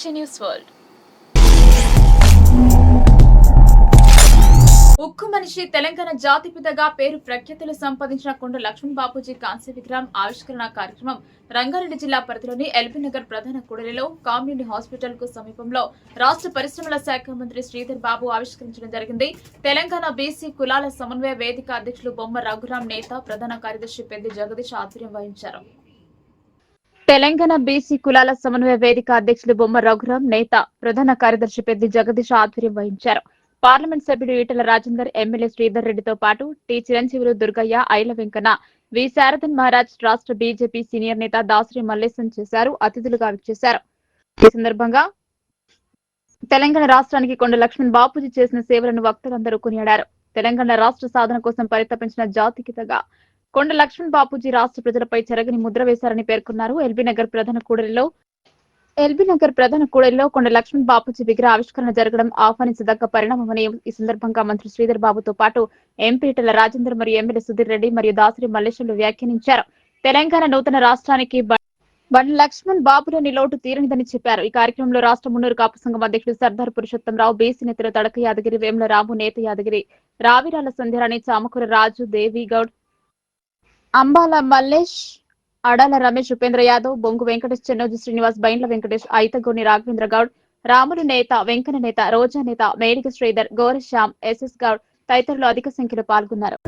Vision news world. ఉక్కు మనిషి తెలంగాణ జాతిపితగా పేరు ప్రఖ్యాతులు సంపాదించిన కొండ లక్ష్మణ్ బాపూజీ కాంస్య విగ్రహం ఆవిష్కరణ కార్యక్రమం రంగారెడ్డి జిల్లా పరిధిలోని ఎల్బీ నగర్ ప్రధాన కూడలిలో కమ్యూనిటీ హాస్పిటల్ కు సమీపంలో రాష్ట్ర పరిశ్రమల శాఖ మంత్రి శ్రీధర్ బాబు ఆవిష్కరించడం జరిగింది. తెలంగాణ బీసీ కులాల సమన్వయ వేదిక అధ్యక్షులు బొమ్మ రఘురాం నేత, ప్రధాన కార్యదర్శి పెద్ది జగదీష్ ఆధ్వర్యం వహించారు. తెలంగాణ బీసీ కులాల సమన్వయ వేదిక అధ్యక్షులు బొమ్మ రఘురాం నేత, ప్రధాన కార్యదర్శి పెద్ది జగదీష్ ఆధ్వర్యం వహించారు. పార్లమెంట్ సభ్యుడు ఈటెల రాజేందర్, ఎమ్మెల్యే శ్రీధర్ రెడ్డితో పాటు టి చిరంజీవులు, దుర్గయ్య, ఐల వెంకన్న, వి శారదన్ మహారాజ్, రాష్ట్ర బీజేపీ సీనియర్ నేత దాసరి మల్లేశం చేశారు అతిథులుగా విచ్చేశారు. ఈ సందర్భంగా తెలంగాణ రాష్ట్రానికి కొండ లక్ష్మణ్ బాపూజీ చేసిన సేవలను వక్తలందరూ కొనియాడారు. తెలంగాణ రాష్ట్ర సాధన కోసం పరితపించిన జాతికితగా కొండ లక్ష్మణ్ బాపూజీ రాష్ట్ర ప్రజలపై చెరగని ముద్ర వేశారని పేర్కొన్నారు. ఎల్బీ నగర్ ప్రధాన కూడలిలో కొండ లక్ష్మణ్ బాపూజీ విగ్రహ ఆవిష్కరణ జరగడం ఆహ్వానించదగ్గ పరిణామమని ఈ సందర్భంగా మంత్రి శ్రీధర్ బాబుతో పాటు ఎంపీ ఈటెల రాజేందర్ మరియు ఎమ్మెల్యే సుధీర్ రెడ్డి మరియు దాసరి మల్లేశంలు వ్యాఖ్యానించారు. తెలంగాణ నూతన రాష్ట్రానికి బండ్ల లక్ష్మణ్ బాబులోని లోటు తీరనిదని చెప్పారు. ఈ కార్యక్రమంలో రాష్ట్ర మున్నూరు కాపు సంఘం అధ్యక్షుడు సర్దార్ పురుషోత్తంరావు, బీసీ నేతలు తడక యాదగిరి, వేముల రాము, నేత యాదగిరి, రావిరాల సంధ్యారాణి, చామకూర రాజు, దేవిగౌడ్, అంబాల మల్లేష్, అడాల రమేష్, ఉపేంద్ర యాదవ్, బొంగు వెంకటేష్, చెన్నోజి శ్రీనివాస్, బైండ్ల వెంకటేష్, ఐతగోని రాఘవేంద్ర గౌడ్, రాములు నేత, వెంకన్న నేత, రోజా నేత, మేడిక శ్రీధర్, గౌరశ్యామ్, ఎస్ఎస్ గౌడ్ తదితరులు అధిక సంఖ్యలో పాల్గొన్నారు.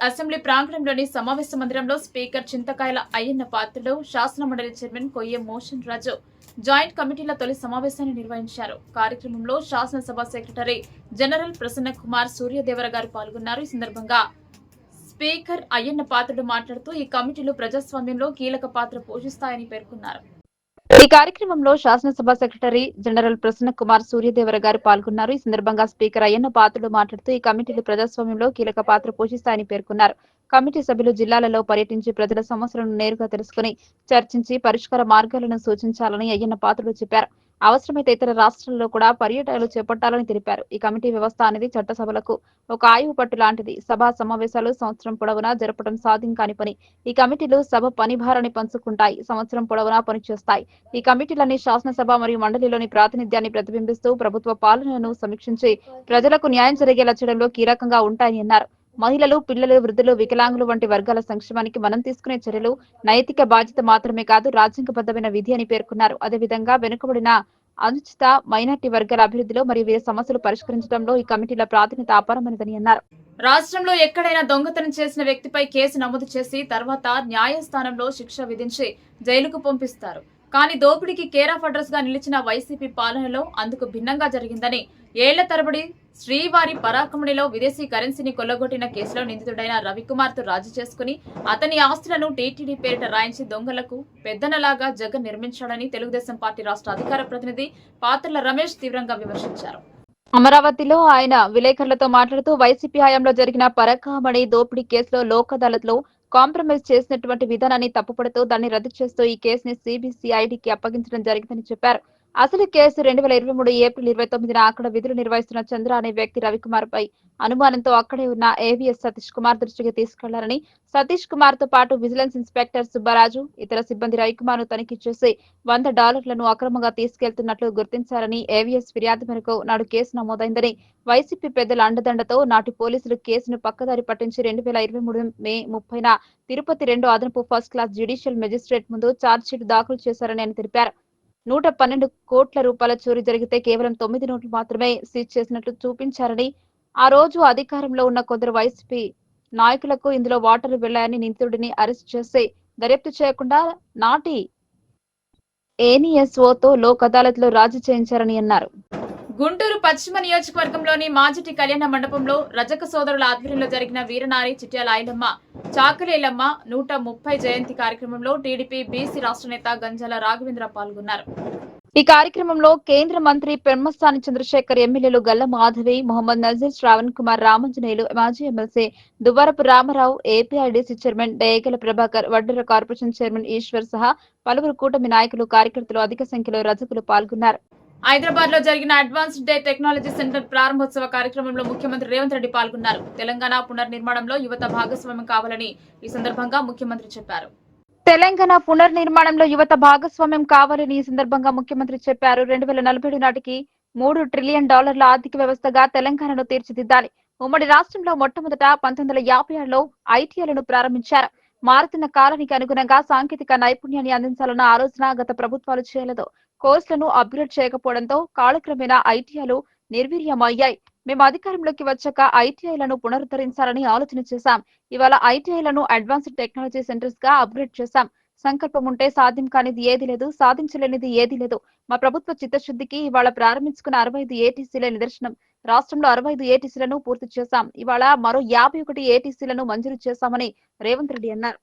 అసెంబ్లీ ప్రాంగణంలోని సమావేశ మందిరంలో స్పీకర్ చింతకాయల అయ్యన్న పాత్రుడు, శాసన మండలి చైర్మన్ కొయ్య మోషన్ రాజు జాయింట్ కమిటీల తొలి సమావేశాన్ని నిర్వహించారు. కార్యక్రమంలో శాసనసభ సెక్రటరీ జనరల్ ప్రసన్న కుమార్ సూర్యదేవర గారు పాల్గొన్నారు. ఈ సందర్భంగా స్పీకర్ అయ్యన్న పాత్రుడు మాట్లాడుతూ ఈ కమిటీలు ప్రజాస్వామ్యంలో కీలక పాత్ర పోషిస్తాయని పేర్కొన్నారు. ఈ కార్యక్రమంలో శాసనసభ సెక్రటరీ జనరల్ ప్రసన్న కుమార్ సూర్యదేవర గారు పాల్గొన్నారు. ఈ సందర్భంగా స్పీకర్ అయ్యన్న పాత్రుడు మాట్లాడుతూ ఈ కమిటీలు ప్రజాస్వామ్యంలో కీలక పాత్ర పోషిస్తాయని పేర్కొన్నారు. కమిటీ సభ్యులు జిల్లాలలో పర్యటించి ప్రజల సమస్యలను నేరుగా తెలుసుకుని చర్చించి పరిష్కార మార్గాలను సూచించాలని అయ్యన్న పాత్రుడు చెప్పారు. అవసరమైతే ఇతర రాష్ట్రాల్లో కూడా పర్యటనలు చేపట్టాలని తెలిపారు. ఈ కమిటీ వ్యవస్థ అనేది చట్టసభలకు ఒక ఆయువు పట్టు లాంటిది. సభా సమావేశాలు సంవత్సరం పొడవునా జరపడం సాధ్యం కాని పని. ఈ కమిటీలు సభ పని భారాన్ని పంచుకుంటాయి, సంవత్సరం పొడవునా పనిచేస్తాయి. ఈ కమిటీలన్నీ శాసనసభ మరియు మండలిలోని ప్రాతినిధ్యాన్ని ప్రతిబింబిస్తూ ప్రభుత్వ పాలనను సమీక్షించి ప్రజలకు న్యాయం జరిగేలా చేయడంలో కీలకంగా ఉంటాయని అన్నారు. మహిళలు, పిల్లలు, వృద్ధులు, వికలాంగులు వంటి వర్గాల సంక్షేమానికి మనం తీసుకునే చర్యలు నైతిక బాధ్యత మాత్రమే కాదు, రాజ్యాంగబద్ధమైన విధి అని పేర్కొన్నారు. అదేవిధంగా వెనుకబడిన అనుచిత మైనార్టీ వర్గాల అభివృద్ధిలో మరియు వీరి సమస్యలు పరిష్కరించడంలో ఈ కమిటీల ప్రాధాన్యత అపారమైనదని అన్నారు. రాష్ట్రంలో ఎక్కడైనా దొంగతనం చేసిన వ్యక్తిపై కేసు నమోదు చేసి తర్వాత న్యాయస్థానంలో శిక్ష విధించి జైలుకు పంపిస్తారు. కానీ దోపిడీకి కేర్ ఆఫ్ అడ్రస్ గా నిలిచిన వైసీపీ పాలనలో అందుకు భిన్నంగా జరిగిందని ఏళ్ల తరబడి శ్రీవారి పరాకముడిలో విదేశీ కరెన్సీని కొల్లగొట్టిన కేసులో నిందితుడైన రవికుమార్ తో రాజీ చేసుకుని అతని ఆస్తులను టీటీడీ పేరిట రాయించి దొంగలకు పెద్దనలాగా జగన్ నిర్మించాడని తెలుగుదేశం పార్టీ రాష్ట్ర అధికార ప్రతినిధి పాత్రల రమేష్ తీవ్రంగా విమర్శించారు. అమరావతిలో ఆయన విలేకరులతో మాట్లాడుతూ వైసీపీ హయాంలో జరిగిన పరకామణి దోపిడీ కేసులో లోక్ అదాలత్ లో కాంప్రమైజ్ చేసినటువంటి విధానాన్ని తప్పుపడుతూ దాన్ని రద్దు చేస్తూ ఈ కేసుని సిబిసిఐడికి అప్పగించడం జరిగిందని చెప్పారు. అసలు కేసు 2023 ఏప్రిల్ 29న అక్కడ విధులు నిర్వహిస్తున్న చంద్ర అనే వ్యక్తి రవికుమార్ పై అనుమానంతో అక్కడే ఉన్న ఏవీఎస్ సతీష్ కుమార్ దృష్టికి తీసుకెళ్లారని, సతీష్ కుమార్ తో పాటు విజిలెన్స్ ఇన్స్పెక్టర్ సుబ్బరాజు ఇతర సిబ్బంది రవికుమార్ ను తనిఖీ చేసి $100 అక్రమంగా తీసుకెళ్తున్నట్లు గుర్తించారని, ఏవీఎస్ ఫిర్యాదు మేరకు నాడు కేసు నమోదైందని, వైసీపీ పెద్దల అండదండతో నాటి పోలీసులు కేసును పక్కదారి పట్టించి 2023 మే 30న తిరుపతి 2 అదనపు ఫస్ట్ క్లాస్ జ్యుడిషియల్ మెజిస్ట్రేట్ ముందు ఛార్జ్షీట్ దాఖలు చేశారని ఆయన తెలిపారు. 112 కోట్ల రూపాయల చోరీ జరిగితే కేవలం 9 నోట్లు మాత్రమే సీజ్ చేసినట్లు చూపించారని, ఆ రోజు అధికారంలో ఉన్న కొందరు వైసీపీ నాయకులకు ఇందులో వాటాలు వెళ్లాయని నిందితుడిని అరెస్ట్ చేసి దర్యాప్తు చేయకుండా నాటి ఏనీఎస్ఓతో లోక్ అదాలత్ లో రాజీ చేయించారని అన్నారు. గుంటూరు పశ్చిమ నియోజకవర్గంలోని మాజిటి కళ్యాణ మండపంలో రజక సోదరుల ఆధ్వర్యంలో జరిగిన వీరనారి చిట్యాల ఐలమ్మ చాకలేలమ్మ 130 జయంతి కార్యక్రమంలో టీడీపీ బీసీ రాష్ట్ర నేత గంజాల రాఘవేంద్ర పాల్గొన్నారు. ఈ కార్యక్రమంలో కేంద్ర మంత్రి పెమ్మసాని చంద్రశేఖర్, ఎమ్మెల్యేలు గల్ల మాధవి, మొహమ్మద్ నజీర్, శ్రావణ్ కుమార్, రామంజనేయులు, మాజీ ఎమ్మెల్సీ దువ్వరపు రామారావు, ఏపీఐడీసీ చైర్మన్ డేగల ప్రభాకర్, వడ్డెర కార్పొరేషన్ చైర్మన్ ఈశ్వర్ సహా పలువురు కూటమి నాయకులు, కార్యకర్తలు అధిక సంఖ్యలో రజకులు పాల్గొన్నారు. హైదరాబాద్ లో జరిగిన అడ్వాన్స్డ్ డే టెక్నాలజీ సెంటర్ ప్రారంభోత్సవ కార్యక్రమంలో ముఖ్యమంత్రి రేవంత్ రెడ్డి పాల్గొన్నారు. తెలంగాణ పునర్నిర్మాణంలో యువత భాగస్వామ్యం కావాలని ఈ సందర్భంగా ముఖ్యమంత్రి చెప్పారు. తెలంగాణ పునర్నిర్మాణంలో యువత భాగస్వామ్యం కావాలని ఈ సందర్భంగా ముఖ్యమంత్రి చెప్పారు. 2047 నాటికి $3 ట్రిలియన్ ఆర్థిక వ్యవస్థగా తెలంగాణను తీర్చిదిద్దాలి. ఉమ్మడి రాష్ట్రంలో మొట్టమొదట 1956లో ఐటీఐలను ప్రారంభించారు. మారుతున్న కాలానికి అనుగుణంగా సాంకేతిక నైపుణ్యాన్ని అందించాలన్న ఆలోచన గత ప్రభుత్వాలు చేయలేదు. కోర్సులను అప్గ్రేడ్ చేయకపోవడంతో కాలక్రమేణా ఐటీఐలు నిర్వీర్యమయ్యాయి. మేము అధికారంలోకి వచ్చాక ఐటీఐలను పునరుద్ధరించాలని ఆలోచన చేశాం. ఇవాళ ఐటీఐలను అడ్వాన్స్డ్ టెక్నాలజీ సెంటర్స్ గా అప్గ్రేడ్ చేశాం. సంకల్పం ఉంటే సాధ్యం కానిది ఏది లేదు, సాధించలేనిది ఏది లేదు. మా ప్రభుత్వ చిత్తశుద్ధికి ఇవాళ ప్రారంభించుకున్న 65 ఏటీసీల నిదర్శనం. రాష్ట్రంలో 65 ఏటీసీలను పూర్తి చేశాం. ఇవాళ మరో 51 ఏటీసీలను మంజూరు చేశామని రేవంత్ రెడ్డి అన్నారు.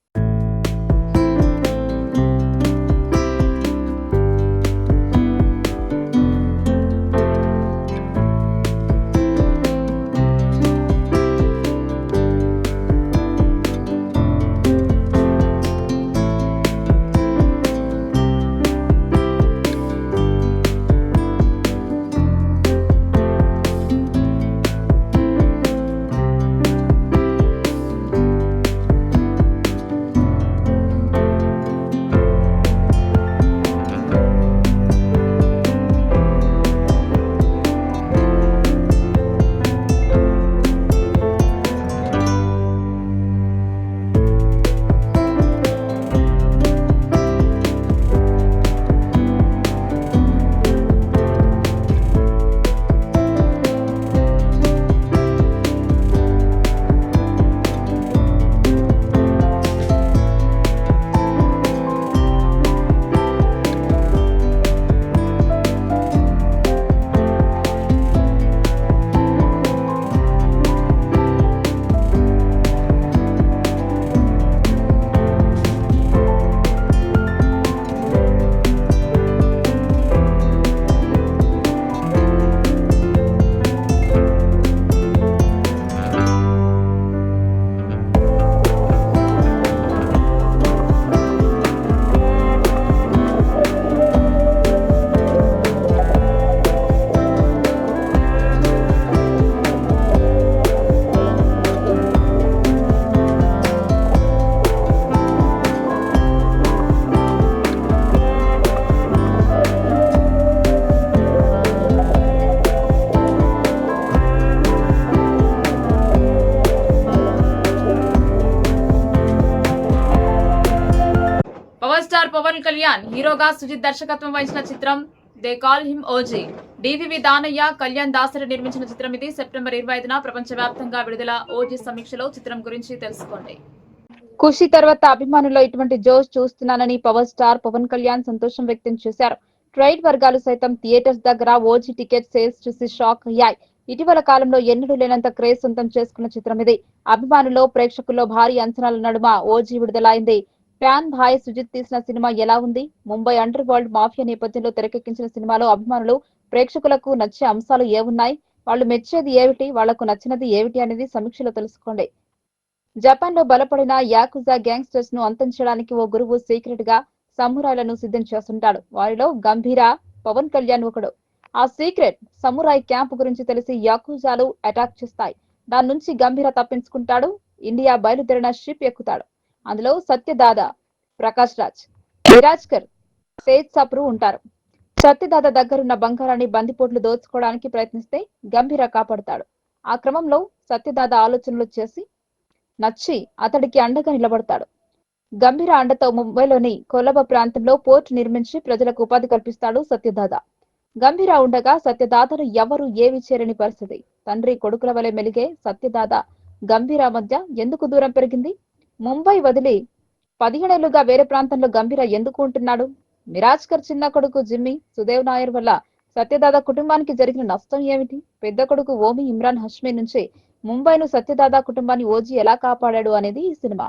పవన్ కళ్యాణ్ హీరోగా సుజిత్ దర్శకత్వం వహించిన చిత్రం they call him OG. DVV Danayya, Kalyan Dasari నిర్మించిన చిత్రం ఇది. సెప్టెంబర్ 25న ప్రపంచవ్యాప్తంగా విడుదల. ఓజీ సమీక్షలో చిత్రం గురించి తెలుసుకోండి. ఖుషి తర్వాత అభిమానుల్లో ఇటువంటి జోష్ చూస్తున్నానని పవర్ స్టార్ పవన్ కళ్యాణ్ సంతోషం వ్యక్తం చేశారు. ట్రేడ్ వర్గాలు సైతం థియేటర్స్ దగ్గర ఓజీ టికెట్ సేల్స్ చూసి షాక్ అయ్యాయి. ఇటీవల కాలంలో ఎన్నడూ లేనంత క్రేజ్ సొంతం చేసుకున్న చిత్రం ఇది. అభిమానుల్లో ప్రేక్షకుల్లో భారీ అంచనాల నడుమ ఓజీ విడుదలైంది. ఫ్యాన్ భాయ్ సుజిత్ తీసిన సినిమా ఎలా ఉంది? ముంబై అండర్ వరల్డ్ మాఫియా నేపథ్యంలో తెరకెక్కించిన సినిమాలో అభిమానులు ప్రేక్షకులకు నచ్చే అంశాలు ఏమున్నాయి? వాళ్ళు మెచ్చేది ఏమిటి? వాళ్లకు నచ్చినది ఏమిటి అనేది సమీక్షలో తెలుసుకోండి. జపాన్ లో బలపడిన యాకుజా గ్యాంగ్స్టర్స్ ను అంతం చేయడానికి ఓ గురువు సీక్రెట్ గా సమురాయ్లను సిద్ధం చేస్తుంటాడు. వారిలో గంభీర, పవన్ కళ్యాణ్ ఒకడు. ఆ సీక్రెట్ సమురాయ్ క్యాంప్ గురించి తెలిసి యాకుజాలు అటాక్ చేస్తాయి. దాని నుంచి గంభీర తప్పించుకుంటాడు. ఇండియా బయలుదేరిన షిప్ ఎక్కుతాడు. అందులో సత్యదాదా, ప్రకాష్ రాజ్, విరాజ్కర్, తేజ్ సప్రు ఉంటారు. సత్యదాదా దగ్గరున్న బంగారాన్ని బందిపోట్లు దోచుకోవడానికి ప్రయత్నిస్తే గంభీర కాపాడుతాడు. ఆ క్రమంలో సత్యదాదా ఆలోచనలు చేసి నచ్చి అతడికి అండగా నిలబడతాడు. గంభీర అండతో ముంబైలోని కొలబ ప్రాంతంలో పోర్టు నిర్మించి ప్రజలకు ఉపాధి కల్పిస్తాడు సత్యదాదా. గంభీర ఉండగా సత్యదాదాను ఎవరు ఏవి చేరని పరిస్థితి. తండ్రి కొడుకుల వలె మెలిగే సత్యదాదా గంభీర మధ్య ఎందుకు దూరం పెరిగింది? ముంబై వదిలి 15 ఏళ్లుగా వేరే ప్రాంతంలో గంభీర ఎందుకు ఉంటున్నాడు? మిరాజ్కర్ చిన్న కొడుకు జిమ్మీ సుదేవ్ నాయర్ వల్ల సత్యదాదా కుటుంబానికి జరిగిన నష్టం ఏమిటి? పెద్ద కొడుకు ఓమి ఇమ్రాన్ హష్మీ నుంచి ముంబైను సత్యదాదా కుటుంబాన్ని ఓజీ ఎలా కాపాడాడు అనేది ఈ సినిమా.